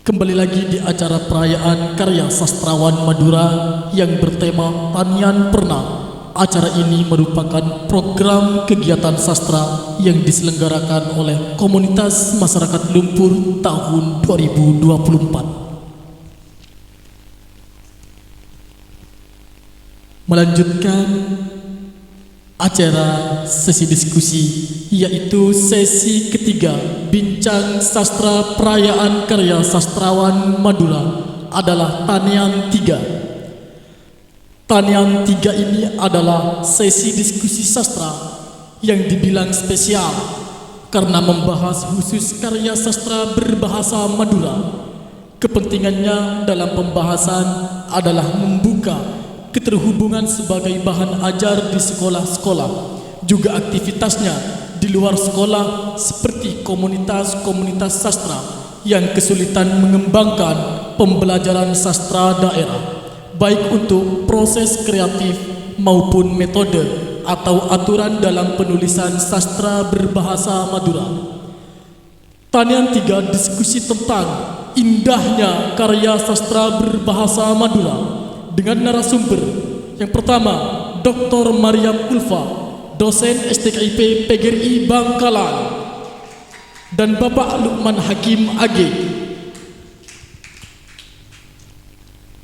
Kembali lagi di acara perayaan karya sastrawan Madura yang bertema Tanian Perna. Acara ini merupakan program kegiatan sastra yang diselenggarakan oleh Komunitas Masyarakat Lumpur tahun 2024. Melanjutkan acara sesi diskusi, yaitu sesi ketiga bincang sastra perayaan karya sastrawan Madura adalah Tanian 3. Tanian 3 ini adalah sesi diskusi sastra yang dibilang spesial karena membahas khusus karya sastra berbahasa Madura. Kepentingannya dalam pembahasan adalah membuka keterhubungan sebagai bahan ajar di sekolah-sekolah, juga aktivitasnya di luar sekolah seperti komunitas-komunitas sastra yang kesulitan mengembangkan pembelajaran sastra daerah, baik untuk proses kreatif maupun metode atau aturan dalam penulisan sastra berbahasa Madura. Tanian 3 diskusi tentang indahnya karya sastra berbahasa Madura dengan narasumber yang pertama Dr. Mariam Ulfa, dosen STKIP PGRI Bangkalan, dan Bapak Lukman Hakim AG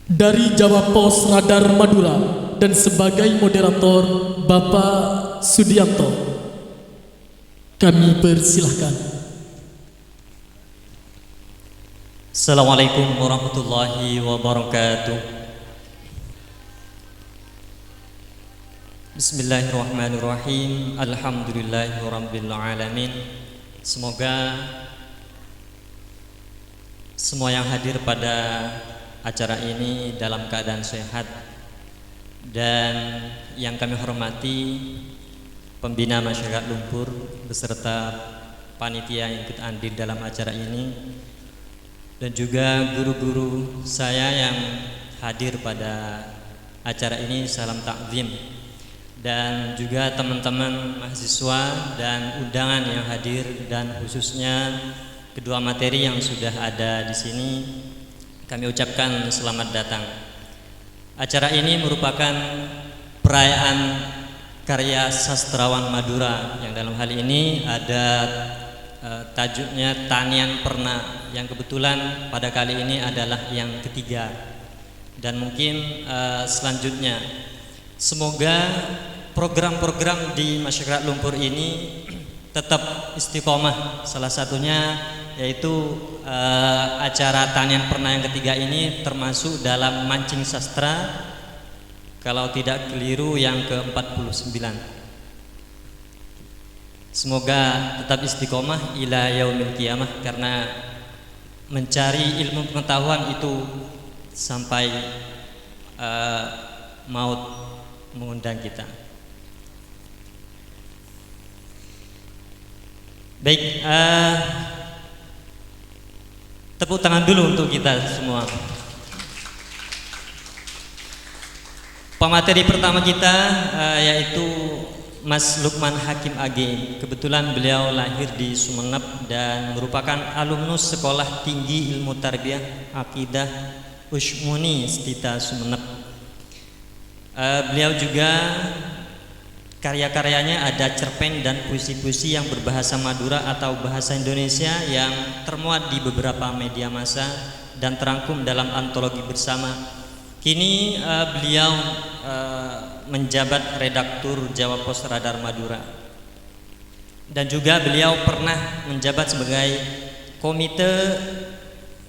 dari Jawa Pos Radar Madura, dan sebagai moderator Bapak Sudianto. Kami persilahkan. Assalamualaikum warahmatullahi wabarakatuh. Bismillahirrahmanirrahim. Alhamdulillahirabbil alamin. Semoga semua yang hadir pada acara ini dalam keadaan sehat, dan yang kami hormati pembina masyarakat Lumpur beserta panitia yang ikut andil dalam acara ini, dan juga guru-guru saya yang hadir pada acara ini, salam takzim. Dan juga teman-teman mahasiswa dan undangan yang hadir, dan khususnya kedua materi yang sudah ada di sini, kami ucapkan selamat datang. Acara ini merupakan perayaan karya sastrawan Madura yang dalam hal ini ada tajuknya Tanian Perna, yang kebetulan pada kali ini adalah yang ketiga, dan mungkin selanjutnya semoga program-program di masyarakat Lumpur ini tetap istiqomah. Salah satunya yaitu acara Tanian Perna yang ketiga ini termasuk dalam mancing sastra, kalau tidak keliru yang ke-49. Semoga tetap istiqomah ila yaumil qiyamah, karena mencari ilmu pengetahuan itu sampai maut mengundang kita. Baik, tepuk tangan dulu untuk kita semua. Pemateri pertama kita yaitu Mas Lukman Hakim AG. Kebetulan beliau lahir di Sumeneb dan merupakan alumnus Sekolah Tinggi Ilmu Tarbiyah Akidah Ushmuni Stita Sumeneb. Beliau juga karya-karyanya ada cerpen dan puisi-puisi yang berbahasa Madura atau bahasa Indonesia yang termuat di beberapa media massa dan terangkum dalam antologi bersama. Kini beliau menjabat redaktur Jawa Pos Radar Madura, dan juga beliau pernah menjabat sebagai Komite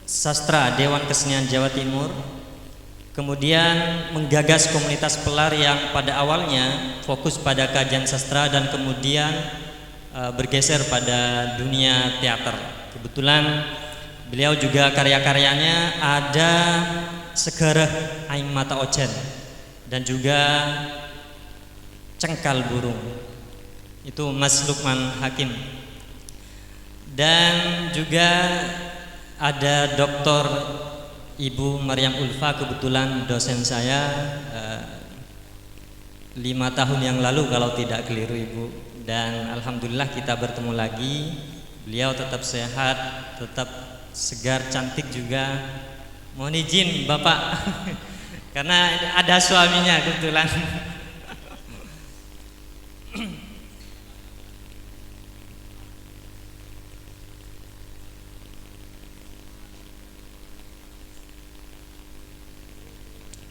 Sastra Dewan Kesenian Jawa Timur. Kemudian menggagas komunitas Pelar yang pada awalnya fokus pada kajian sastra dan kemudian bergeser pada dunia teater. Kebetulan beliau juga karya-karyanya ada Segareh Aing Mata Ojen dan juga Cengkal Burung. Itu Mas Lukman Hakim. Dan juga ada Dr. Ibu Mariam Ulfa, kebetulan dosen saya 5 tahun yang lalu kalau tidak keliru Ibu, dan alhamdulillah kita bertemu lagi. Beliau tetap sehat, tetap segar, cantik juga. Mohon izin Bapak, karena ada suaminya kebetulan.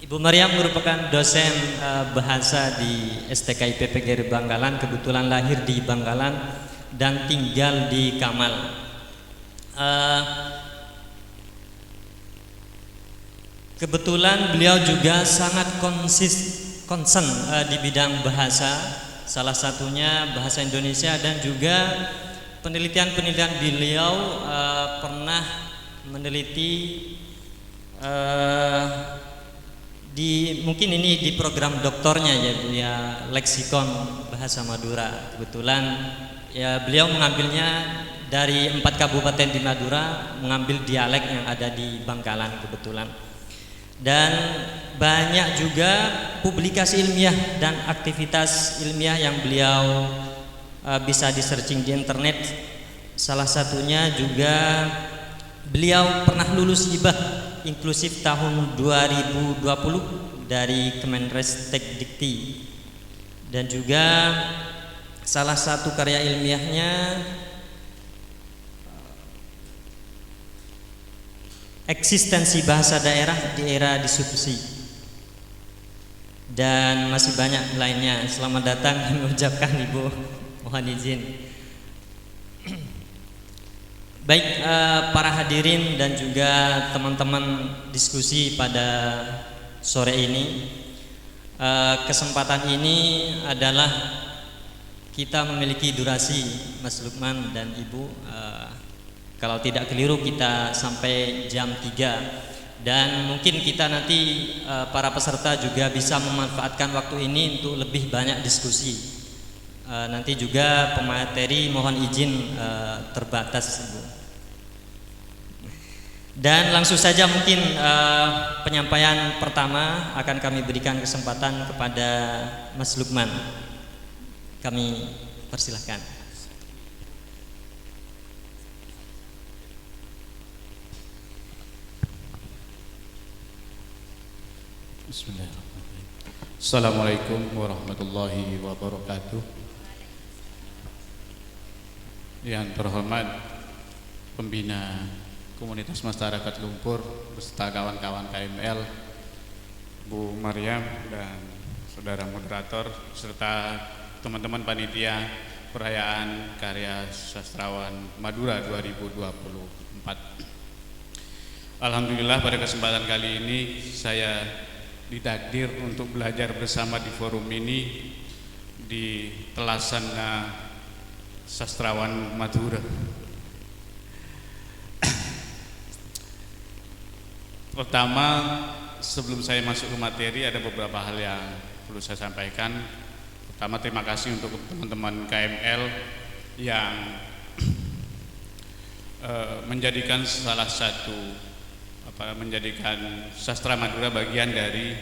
Ibu Maryam merupakan dosen bahasa di STKIP PGRI Bangkalan, kebetulan lahir di Bangkalan dan tinggal di Kamal. Kebetulan beliau juga sangat concern di bidang bahasa, salah satunya bahasa Indonesia, dan juga penelitian-penelitian beliau pernah meneliti mungkin ini di program doktornya ya Bu ya, leksikon bahasa Madura. Kebetulan ya beliau mengambilnya dari 4 kabupaten di Madura, mengambil dialek yang ada di Bangkalan kebetulan. Dan banyak juga publikasi ilmiah dan aktivitas ilmiah yang beliau bisa di searching di internet. Salah satunya juga beliau pernah lulus hibah inklusif tahun 2020 dari Kemenristek Dikti, dan juga salah satu karya ilmiahnya eksistensi bahasa daerah di era diskusi, dan masih banyak lainnya. Selamat datang kami ucapkan Ibu, mohon izin. Baik, para hadirin dan juga teman-teman diskusi pada sore ini, kesempatan ini adalah kita memiliki durasi, Mas Lukman dan Ibu, kalau tidak keliru kita sampai jam 3, dan mungkin kita nanti para peserta juga bisa memanfaatkan waktu ini untuk lebih banyak diskusi. Nanti juga pemateri mohon izin terbatas, Ibu. Dan langsung saja mungkin penyampaian pertama akan kami berikan kesempatan kepada Mas Lukman. Kami persilahkan. Bismillahirrahmanirrahim. Assalamualaikum warahmatullahi wabarakatuh. Yang terhormat pembina Komunitas Masyarakat Lumpur beserta kawan-kawan KML, Bu Maryam dan saudara moderator serta teman-teman panitia perayaan Karya Sastrawan Madura 2024. Alhamdulillah pada kesempatan kali ini saya ditakdir untuk belajar bersama di forum ini di Telasan Sastrawan Madura. Pertama, sebelum saya masuk ke materi, ada beberapa hal yang perlu saya sampaikan. Pertama, terima kasih untuk teman-teman KML yang menjadikan menjadikan sastra Madura bagian dari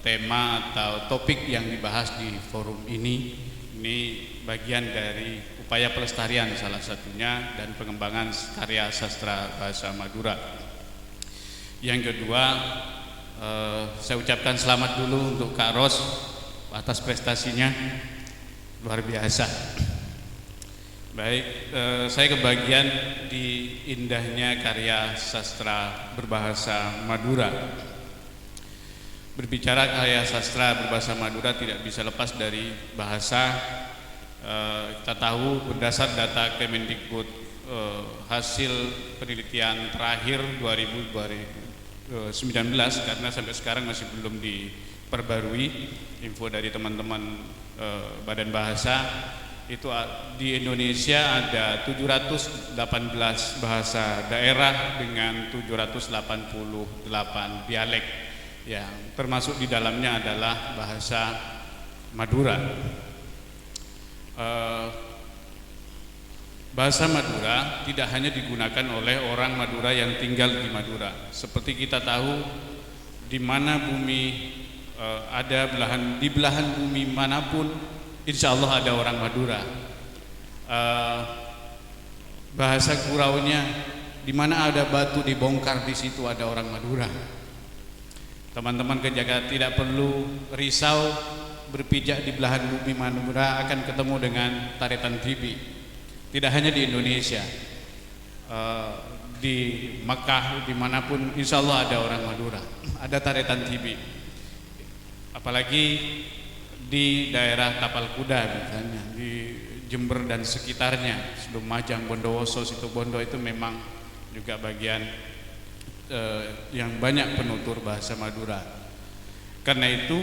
tema atau topik yang dibahas di forum ini. Ini bagian dari upaya pelestarian salah satunya dan pengembangan karya sastra bahasa Madura. Yang kedua, saya ucapkan selamat dulu untuk Kak Ros atas prestasinya, luar biasa. Baik, saya kebagian di indahnya karya sastra berbahasa Madura. Berbicara karya sastra berbahasa Madura tidak bisa lepas dari bahasa. Kita tahu berdasar data Kemendikbud, hasil penelitian terakhir 2019, karena sampai sekarang masih belum diperbarui info dari teman-teman Badan Bahasa, itu di Indonesia ada 718 bahasa daerah dengan 788 dialek, yang termasuk di dalamnya adalah bahasa Madura. Bahasa Madura tidak hanya digunakan oleh orang Madura yang tinggal di Madura. Seperti kita tahu, di mana bumi ada di belahan bumi manapun, insya Allah ada orang Madura. Bahasa guraunya di mana ada batu dibongkar, di situ ada orang Madura. Teman-teman ke Jakarta tidak perlu risau, berpijak di belahan bumi Madura akan ketemu dengan tarian Tibi. Tidak hanya di Indonesia, di Mekah, dimanapun insya Allah ada orang Madura, ada tarian Tibi. Apalagi di daerah Tapal Kuda misalnya, di Jember dan sekitarnya, Lumajang, Bondowoso, Situbondo, itu memang juga bagian yang banyak penutur bahasa Madura. Karena itu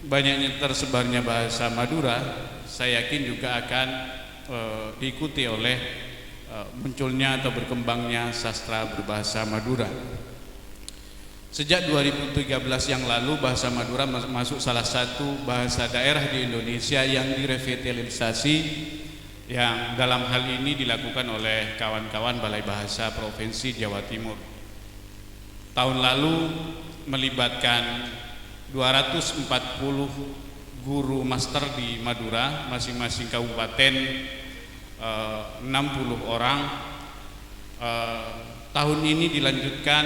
banyaknya tersebarnya bahasa Madura, saya yakin juga akan diikuti oleh munculnya atau berkembangnya sastra berbahasa Madura. Sejak 2013 yang lalu, bahasa Madura masuk salah satu bahasa daerah di Indonesia yang direvitalisasi, yang dalam hal ini dilakukan oleh kawan-kawan Balai Bahasa Provinsi Jawa Timur. Tahun lalu melibatkan 240 guru master di Madura, masing-masing kabupaten 60 orang. Tahun ini dilanjutkan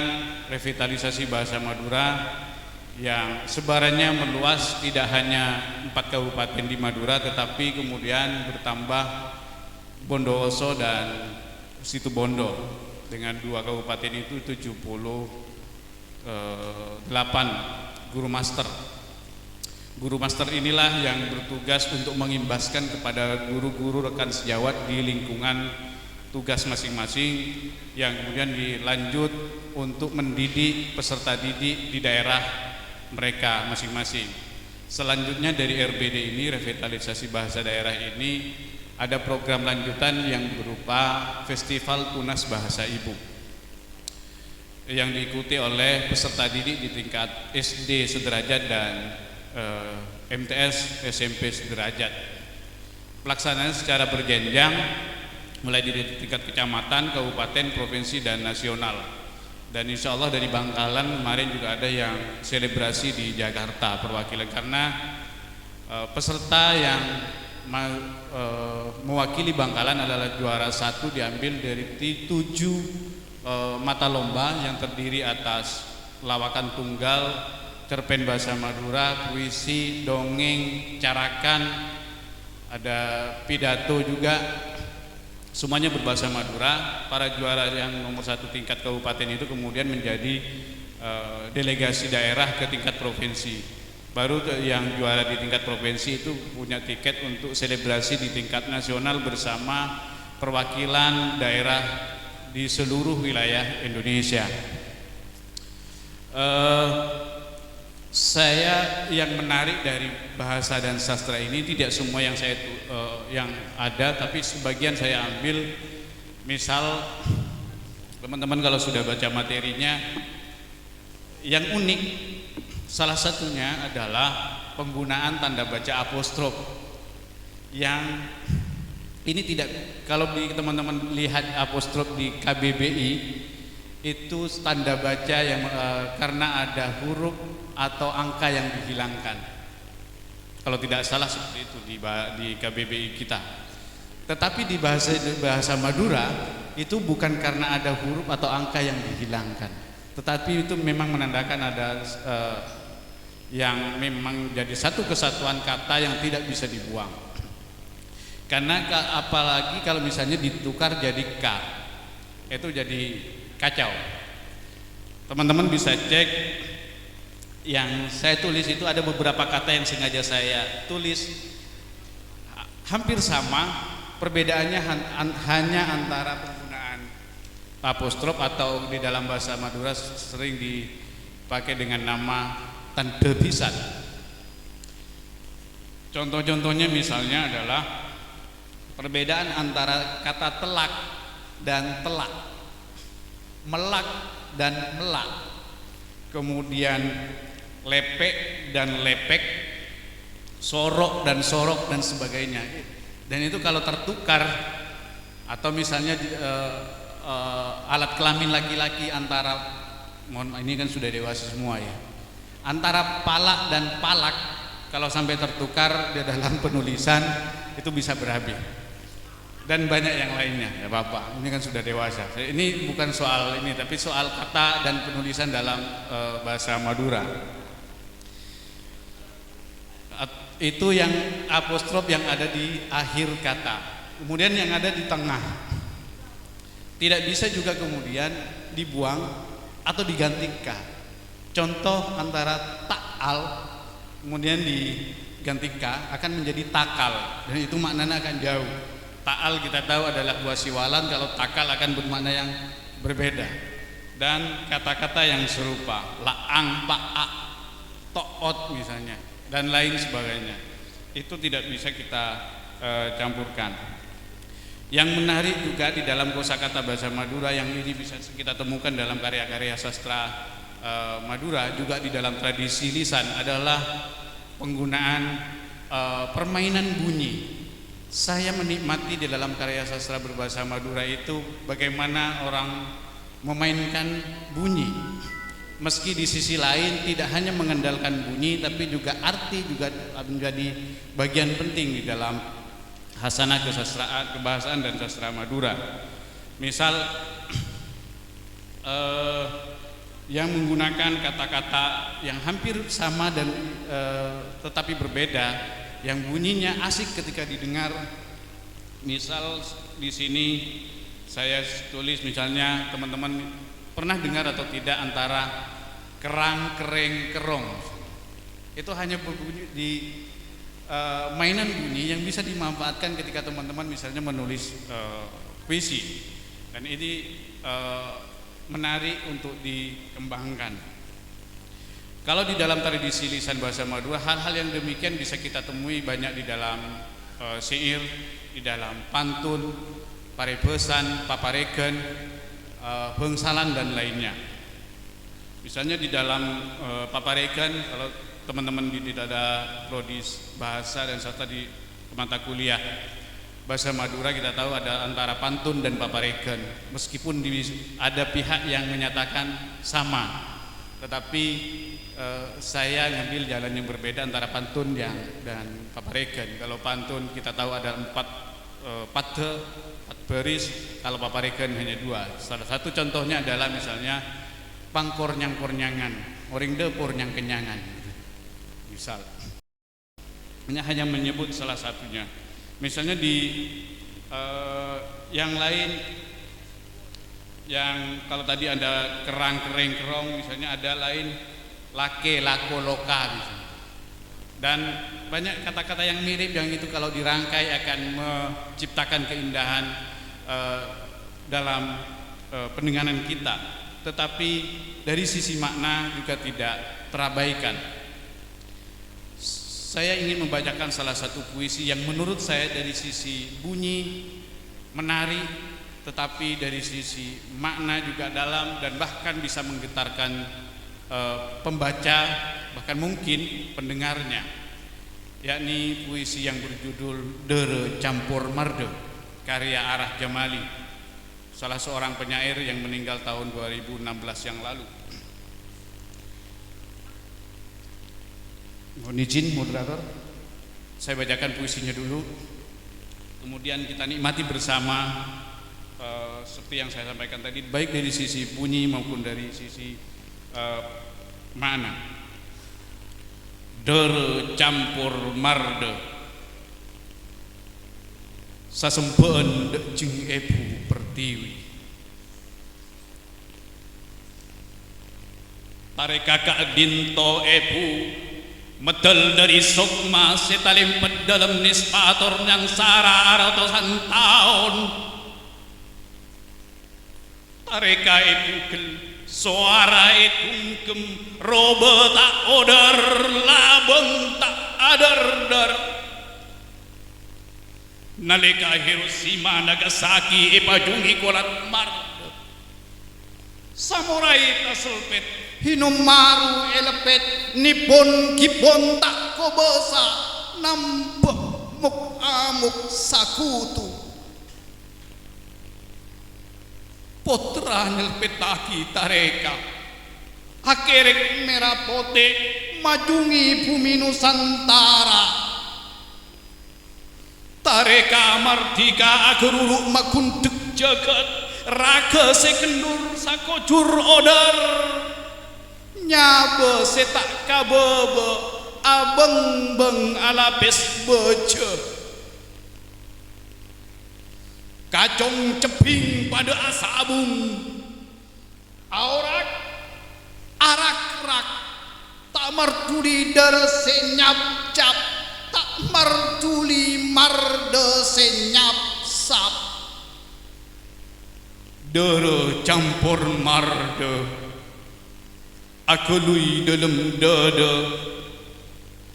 revitalisasi bahasa Madura yang sebarannya meluas, tidak hanya 4 kabupaten di Madura, tetapi kemudian bertambah Bondowoso dan Situbondo. Dengan 2 kabupaten itu 78 guru master. Guru master inilah yang bertugas untuk mengimbaskan kepada guru-guru rekan sejawat di lingkungan tugas masing-masing, yang kemudian dilanjut untuk mendidik peserta didik di daerah mereka masing-masing. Selanjutnya dari RBD ini, revitalisasi bahasa daerah ini, ada program lanjutan yang berupa Festival Tunas Bahasa Ibu yang diikuti oleh peserta didik di tingkat SD sederajat dan MTS SMP sederajat. Pelaksanaan secara berjenjang, mulai dari tingkat kecamatan, kabupaten, provinsi, dan nasional. Dan insya Allah dari Bangkalan kemarin juga ada yang selebrasi di Jakarta perwakilan, karena peserta yang mewakili Bangkalan adalah juara 1, diambil dari 7 mata lomba yang terdiri atas lawakan tunggal, cerpen bahasa Madura, puisi, dongeng, carakan, ada pidato juga, semuanya berbahasa Madura. Para juara yang nomor 1 tingkat kabupaten itu kemudian menjadi delegasi daerah ke tingkat provinsi. Baru yang juara di tingkat provinsi itu punya tiket untuk selebrasi di tingkat nasional bersama perwakilan daerah di seluruh wilayah Indonesia. Saya yang menarik dari bahasa dan sastra ini, tidak semua yang saya yang ada, tapi sebagian saya ambil. Misal teman-teman kalau sudah baca materinya, yang unik salah satunya adalah penggunaan tanda baca apostrof, yang ini tidak, kalau teman-teman lihat apostrof di KBBI itu tanda baca yang karena ada huruf atau angka yang dihilangkan, kalau tidak salah seperti itu di KBBI kita. Tetapi di bahasa Madura itu bukan karena ada huruf atau angka yang dihilangkan, tetapi itu memang menandakan ada yang memang jadi satu kesatuan kata yang tidak bisa dibuang. Karena apalagi kalau misalnya ditukar jadi K, itu jadi kacau. Teman-teman bisa cek yang saya tulis itu, ada beberapa kata yang sengaja saya tulis hampir sama, perbedaannya hanya antara penggunaan apostrof atau di dalam bahasa Madura sering dipakai dengan nama tanda pisan. Contoh-contohnya misalnya adalah perbedaan antara kata telak dan telak, melak dan melak, kemudian lepek dan lepek, sorok dan sorok, dan sebagainya. Dan itu kalau tertukar, atau misalnya alat kelamin laki-laki antara, mohon ini kan sudah dewasa semua ya, antara palak dan palak, kalau sampai tertukar di dalam penulisan itu bisa berabe. dan banyak yang lainnya. Ya Bapak, ini kan sudah dewasa. Ini bukan soal ini, tapi soal kata dan penulisan dalam bahasa Madura. Itu yang apostrof yang ada di akhir kata, kemudian yang ada di tengah. Tidak bisa juga kemudian dibuang atau digantikan. Contoh antara ta'al kemudian diganti ka akan menjadi takal, dan itu maknanya akan jauh. Ta'al kita tahu adalah buah siwalan, kalau takal akan bermakna yang berbeda. Dan kata-kata yang serupa, laang, pa'a, to'ot misalnya, dan lain sebagainya, itu tidak bisa kita campurkan. Yang menarik juga di dalam kosakata bahasa Madura yang ini bisa kita temukan dalam karya-karya sastra Madura, juga di dalam tradisi lisan, adalah penggunaan permainan bunyi. Saya menikmati di dalam karya sastra berbahasa Madura itu bagaimana orang memainkan bunyi, meski di sisi lain tidak hanya mengandalkan bunyi, tapi juga arti juga menjadi bagian penting di dalam hasanah kesastraan, kebahasaan dan sastra Madura. Misal yang menggunakan kata-kata yang hampir sama dan tetapi berbeda, yang bunyinya asik ketika didengar. Misal di sini saya tulis misalnya, teman-teman pernah dengar atau tidak antara kerang, kereng, kerong. Itu hanya berbunyi di mainan bunyi yang bisa dimanfaatkan ketika teman-teman misalnya menulis puisi, dan ini menarik untuk dikembangkan. Kalau di dalam tradisi lisan bahasa Madura, hal-hal yang demikian bisa kita temui banyak di dalam syair, di dalam pantun, parebesan, paparegen, bengsalan dan lainnya. Misalnya di dalam paparegen, kalau teman-teman di ada prodi bahasa dan sastra di mata kuliah bahasa Madura, kita tahu ada antara pantun dan paparegen, meskipun ada pihak yang menyatakan sama, tetapi saya ngambil jalan yang berbeda antara pantun dan paparegen. Kalau pantun kita tahu ada 4 baris, kalau paparegen hanya 2. Salah satu contohnya adalah misalnya pangkornyang-kornyangan, oring de pornyang kenyangan. Misal, hanya menyebut salah satunya. Misalnya di yang lain, yang kalau tadi ada kerang, kereng, kerong, misalnya ada lain lake, lako, loka misalnya. Dan banyak kata-kata yang mirip yang itu kalau dirangkai akan menciptakan keindahan dalam pendengaran kita. Tetapi dari sisi makna juga tidak terabaikan. Saya ingin membacakan salah satu puisi yang menurut saya dari sisi bunyi menarik, tetapi dari sisi makna juga dalam dan bahkan bisa menggetarkan pembaca, bahkan mungkin pendengarnya, yakni puisi yang berjudul Dere Campur Marde, karya Arah Jamali, salah seorang penyair yang meninggal tahun 2016 yang lalu. Mohon izin moderator, saya bacakan puisinya dulu, kemudian kita nikmati bersama seperti yang saya sampaikan tadi, baik dari sisi bunyi maupun dari sisi makna. Dere campur marde, sasempeen dek jeng ebu pertiwi, tare kakak dinto ebu medel dari sukma setalimpet dalam nispator yang sara ratusan tahun. Tareka itu suara itu kem robe tak odar labeng tak adar dar. Nalika Hiroshima Nagasaki ipajungi kolat mar. Samurai taselpet Hinomaru elepet Nippon kipon tak kobasa nambah muk amuk sakutu potra nyelpetaki tareka akerek merah pote majungi bumi Nusantara Tareka mardika ageruruk makundek jagat raga sekendur sakojur odar nyabe setak kabebe abeng beng alapes beje kacong ceping pada asabung aurak arak rak tak martuli dar senyap cap tak martuli marde senyap sap dere campur marde aku lui dalam dada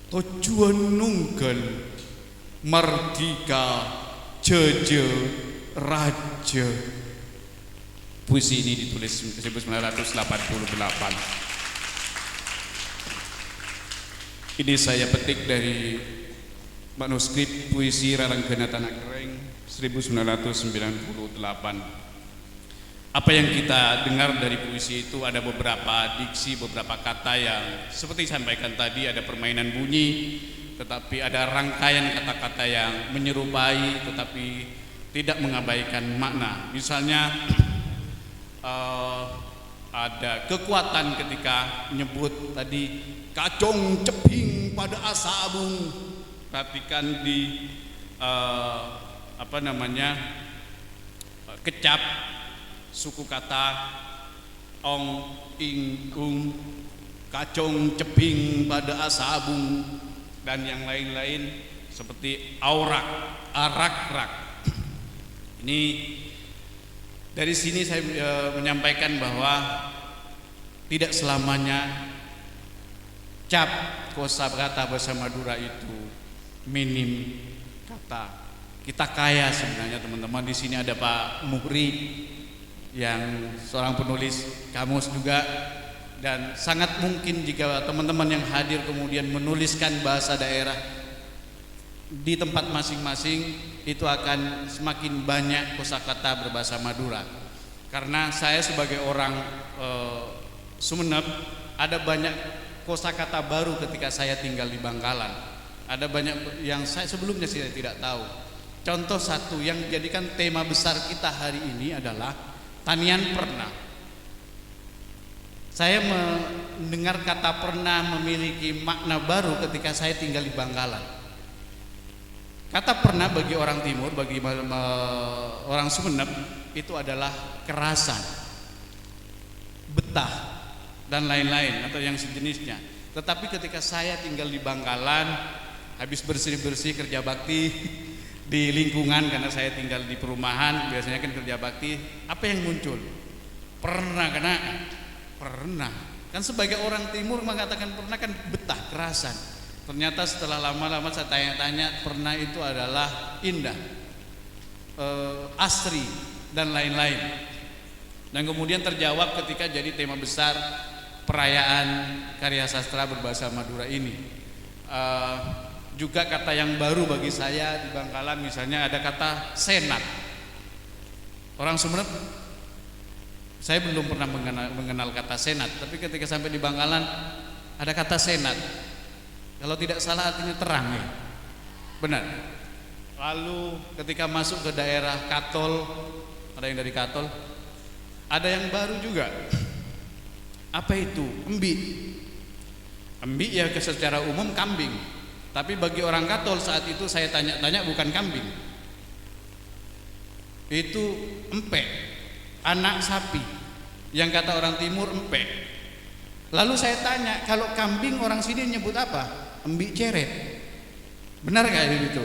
tujuan nunggal mardika jeje raja. Puisi ini ditulis 1988. Ini saya petik dari manuskrip puisi Ralanggana Tanah Kering 1998. Apa yang kita dengar dari puisi itu ada beberapa diksi, beberapa kata yang seperti disampaikan tadi, ada permainan bunyi, tetapi ada rangkaian kata-kata yang menyerupai tetapi tidak mengabaikan makna. Misalnya ada kekuatan ketika menyebut tadi kacong ceping pada asabung. Perhatikan di kecap suku kata ong ing ung kacong ceping pada asabung dan yang lain-lain seperti aurak arak rak. Ini dari sini saya menyampaikan bahwa tidak selamanya cap kosakata bahasa Madura itu minim kata. Kita kaya sebenarnya teman-teman. Di sini ada Pak Muhri yang seorang penulis kamus juga, dan sangat mungkin jika teman-teman yang hadir kemudian menuliskan bahasa daerah di tempat masing-masing itu akan semakin banyak kosakata berbahasa Madura. Karena saya sebagai orang Sumeneb ada banyak kosakata baru ketika saya tinggal di Bangkalan. Ada banyak yang saya sebelumnya saya tidak tahu. Contoh satu yang menjadikan tema besar kita hari ini adalah tanian pernah. Saya mendengar kata pernah memiliki makna baru ketika saya tinggal di Bangkalan. Kata pernah bagi orang timur, bagi orang Sumeneb itu adalah kerasan, betah dan lain-lain atau yang sejenisnya. Tetapi ketika saya tinggal di Bangkalan, habis bersih-bersih kerja bakti di lingkungan, karena saya tinggal di perumahan, biasanya kan kerja bakti, apa yang muncul? Pernah, karena pernah. Kan sebagai orang timur mengatakan pernah kan betah, kerasan. Ternyata setelah lama-lama saya tanya-tanya, pernah itu adalah indah, asri dan lain-lain. Dan kemudian terjawab ketika jadi tema besar perayaan karya sastra berbahasa Madura ini. Juga kata yang baru bagi saya di Bangkalan, misalnya ada kata senat. Orang Sumeneb saya belum pernah mengenal kata senat, tapi ketika sampai di Bangkalan ada kata senat. Kalau tidak salah artinya terang ya. Benar. Lalu ketika masuk ke daerah Katol, ada yang dari Katol, ada yang baru juga. Apa itu? Embi. Embi ya secara umum kambing. Tapi bagi orang Katol saat itu saya tanya-tanya bukan kambing. Itu empek, anak sapi. Yang kata orang timur empek. Lalu saya tanya, kalau kambing orang sini nyebut apa? Embi ceret. Benar gak itu?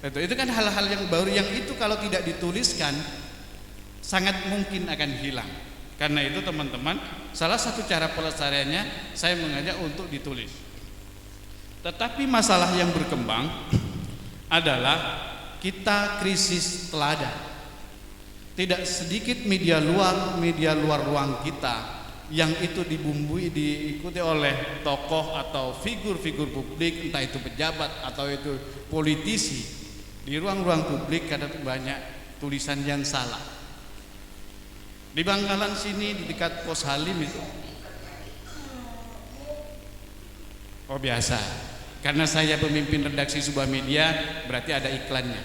Itu kan hal-hal yang baru yang itu kalau tidak dituliskan sangat mungkin akan hilang. Karena itu teman-teman, salah satu cara pelestariannya saya mengajak untuk ditulis. Tetapi masalah yang berkembang adalah kita krisis teladan. Tidak sedikit media luar ruang kita yang itu dibumbui, diikuti oleh tokoh atau figur-figur publik, entah itu pejabat atau itu politisi. Di ruang-ruang publik kadang banyak tulisan yang salah. Di Bangkalan sini di dekat Pos Halim itu, oh biasa, Karena saya pemimpin redaksi sebuah media, berarti ada iklannya.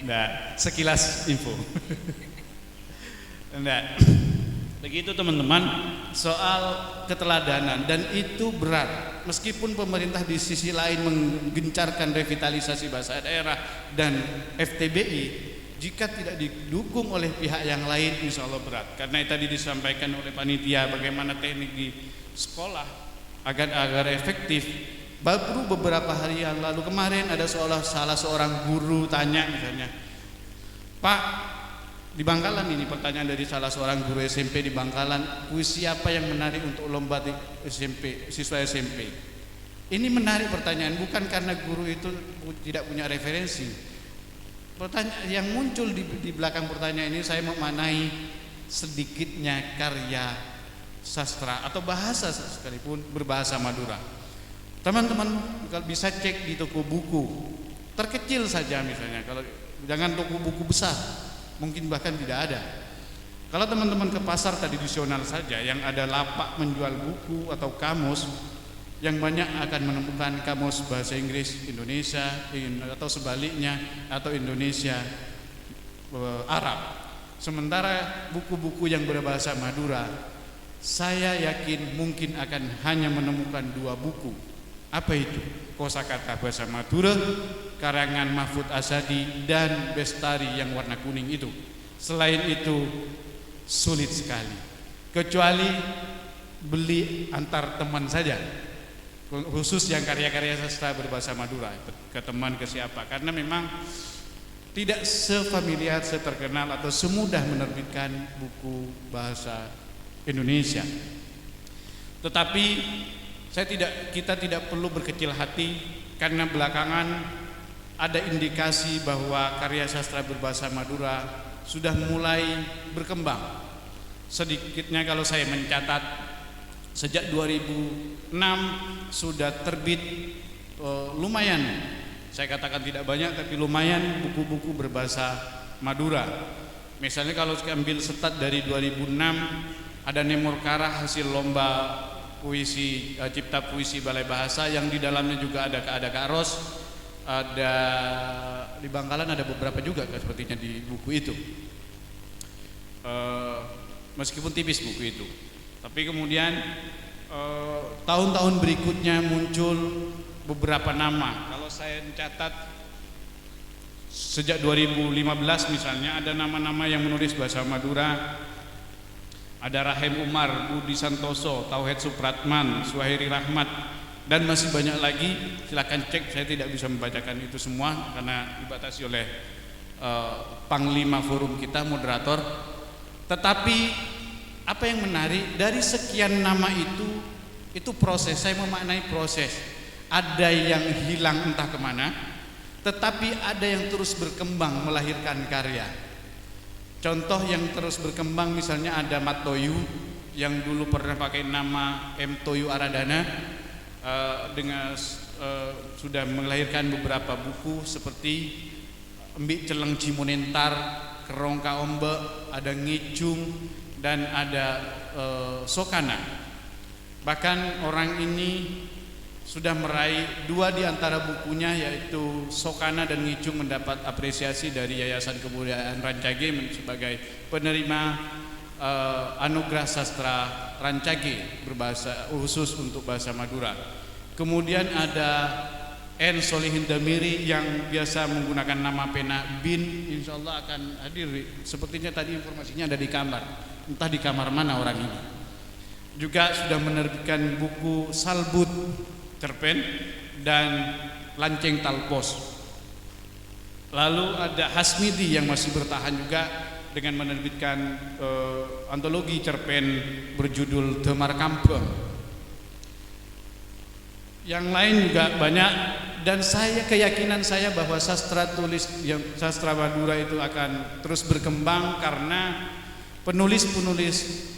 Nah, sekilas info. Nah, begitu teman-teman, soal keteladanan, dan itu berat. Meskipun pemerintah di sisi lain menggencarkan revitalisasi bahasa daerah dan FTBI, jika tidak didukung oleh pihak yang lain, insya Allah berat. Karena tadi disampaikan oleh panitia bagaimana teknik di sekolah agar efektif. Baru beberapa hari yang lalu kemarin ada salah seorang guru tanya misalnya, Pak, di Bangkalan ini pertanyaan dari salah seorang guru SMP di Bangkalan, puisi apa yang menarik untuk lomba di SMP, siswa SMP? Ini menarik pertanyaan, bukan karena guru itu tidak punya referensi. Pertanyaan yang muncul di belakang pertanyaan ini, saya memaknai sedikitnya karya sastra atau bahasa sekalipun berbahasa Madura. Teman-teman kalau bisa cek di toko buku terkecil saja misalnya, kalau jangan toko buku besar, mungkin bahkan tidak ada. Kalau teman-teman ke pasar tradisional saja yang ada lapak menjual buku atau kamus, yang banyak akan menemukan kamus bahasa Inggris Indonesia atau sebaliknya, atau Indonesia Arab. Sementara buku-buku yang berbahasa Madura, saya yakin mungkin akan hanya menemukan 2 buku. Apa itu? Kosakata bahasa Madura karangan Mahfud Asadi dan Bestari yang warna kuning itu. Selain itu sulit sekali, kecuali beli antar teman saja, khusus yang karya-karya sastra berbahasa Madura, ke teman, ke siapa, karena memang tidak sefamiliar, seterkenal atau semudah menerbitkan buku bahasa Indonesia. Tetapi kita tidak perlu berkecil hati, karena belakangan ada indikasi bahwa karya sastra berbahasa Madura sudah mulai berkembang. Sedikitnya kalau saya mencatat, sejak 2006 sudah terbit lumayan, saya katakan tidak banyak tapi lumayan, buku-buku berbahasa Madura. Misalnya kalau saya ambil setat dari 2006, ada Nemorkara hasil lomba puisi, cipta puisi Balai Bahasa, yang di dalamnya juga ada Kak Ros, ada di Bangkalan ada beberapa juga sepertinya di buku itu. Meskipun tipis buku itu, tapi kemudian tahun-tahun berikutnya muncul beberapa nama. Kalau saya catat sejak 2015 misalnya, ada nama-nama yang menulis bahasa Madura. Ada Rahim Umar, Budi Santoso, Tauhid Supratman, Suhairi Rahmat, dan masih banyak lagi. Silakan cek, saya tidak bisa membacakan itu semua karena dibatasi oleh Panglima forum kita, moderator. Tetapi apa yang menarik, dari sekian nama itu proses, saya memaknai proses. Ada yang hilang entah kemana, tetapi ada yang terus berkembang melahirkan karya. Contoh yang terus berkembang misalnya ada Mat Toyu yang dulu pernah pakai nama M. Toyu Aradana, dengan sudah melahirkan beberapa buku seperti Embik Celeng Cimonentar, Kerongka Ombe, ada Ngicung, dan ada Sokana. Bahkan orang ini sudah meraih 2 di antara bukunya, yaitu Sokana dan Ngicung, mendapat apresiasi dari Yayasan Kebudayaan Rancage sebagai penerima anugerah sastra Rancage berbahasa khusus untuk bahasa Madura. Kemudian ada N. Solihin Damiri yang biasa menggunakan nama pena Bin, insya Allah akan hadir. Sepertinya tadi informasinya ada di kamar, entah di kamar mana orang ini. Juga sudah menerbitkan buku Salbut cerpen dan Lanceng Talpos. Lalu ada Hasmidi yang masih bertahan juga dengan menerbitkan antologi cerpen berjudul Temar Kampung. Yang lain juga banyak, dan keyakinan saya bahwa sastra sastra Madura itu akan terus berkembang karena penulis-penulis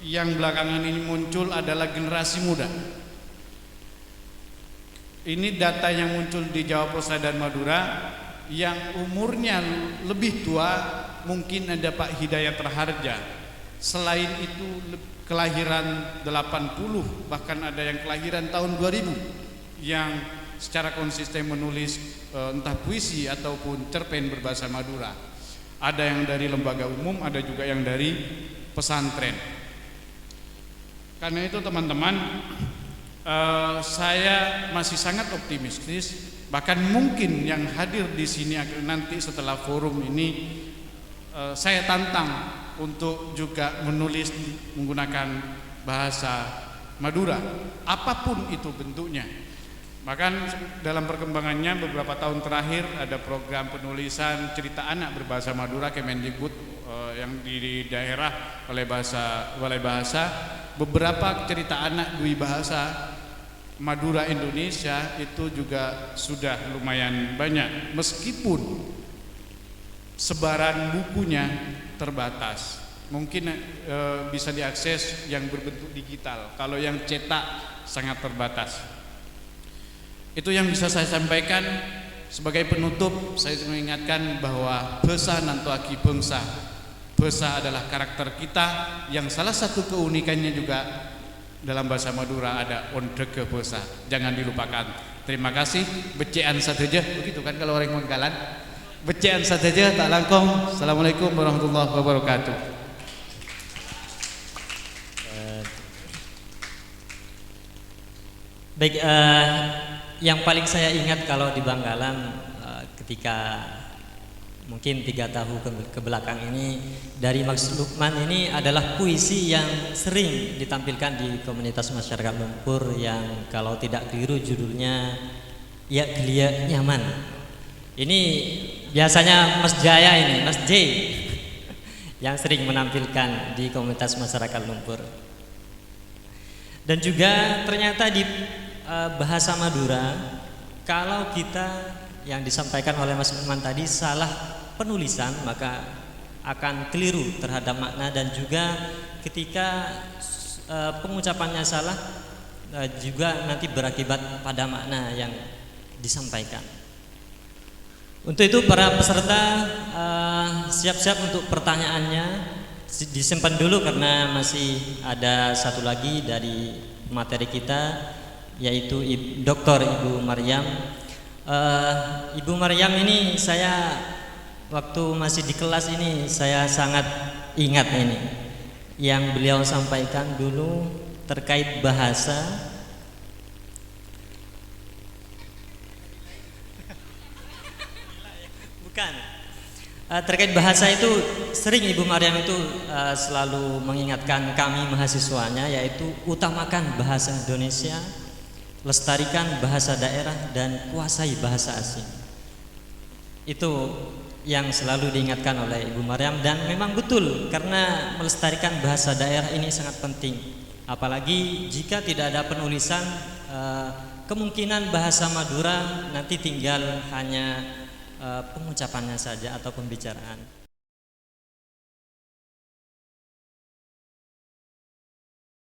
yang belakangan ini muncul adalah generasi muda. Ini data yang muncul di Jawa Prosa dan Madura, yang umurnya lebih tua mungkin ada Pak Hidayat Raharja Selain itu kelahiran 80, bahkan ada yang kelahiran tahun 2000 yang secara konsisten menulis entah puisi ataupun cerpen berbahasa Madura. Ada yang dari lembaga umum, ada juga yang dari pesantren. Karena itu teman-teman, saya masih sangat optimistis. Bahkan mungkin yang hadir di sini nanti setelah forum ini, saya tantang untuk juga menulis menggunakan bahasa Madura, apapun itu bentuknya. Bahkan dalam perkembangannya beberapa tahun terakhir ada program penulisan cerita anak berbahasa Madura Kemendikbud yang di daerah oleh Balai Bahasa. Beberapa cerita anak dwi bahasa Madura Indonesia itu juga sudah lumayan banyak, meskipun sebaran bukunya terbatas. Mungkin bisa diakses yang berbentuk digital, kalau yang cetak sangat terbatas. Itu yang bisa saya sampaikan. Sebagai penutup, saya mengingatkan bahwa besa nanto aki bangsa. Besa adalah karakter kita yang salah satu keunikannya juga dalam bahasa Madura ada ondege besa. Jangan dilupakan. Terima kasih. Becean sateja, begitu kan kalau orang Manggalan. Becean sateja tak langkong. Assalamualaikum warahmatullahi wabarakatuh. Baik, yang paling saya ingat kalau di Bangkalan ketika mungkin 3 tahun ke belakang ini dari Mas Lukman ini adalah puisi yang sering ditampilkan di komunitas masyarakat Lumpur yang kalau tidak keliru judulnya Ya Gelia Nyaman. Ini biasanya Mas Jaya ini, Mas J yang sering menampilkan di komunitas masyarakat Lumpur. Dan juga ternyata di bahasa Madura, kalau kita yang disampaikan oleh Mas Lukman tadi salah penulisan maka akan keliru terhadap makna, dan juga ketika pengucapannya salah juga nanti berakibat pada makna yang disampaikan. Untuk itu para peserta siap-siap untuk pertanyaannya, disimpan dulu karena masih ada satu lagi dari materi kita, yaitu Dr. Ibu Maryam. Ibu Maryam ini saya waktu masih di kelas ini saya sangat ingat ini yang beliau sampaikan dulu terkait bahasa. Bukan. Terkait bahasa itu sering Ibu Maryam itu selalu mengingatkan kami mahasiswanya, yaitu utamakan bahasa Indonesia, lestarikan bahasa daerah, dan kuasai bahasa asing. Itu yang selalu diingatkan oleh Ibu Maryam, dan memang betul karena melestarikan bahasa daerah ini sangat penting. Apalagi jika tidak ada penulisan, kemungkinan bahasa Madura nanti tinggal hanya pengucapannya saja atau pembicaraan.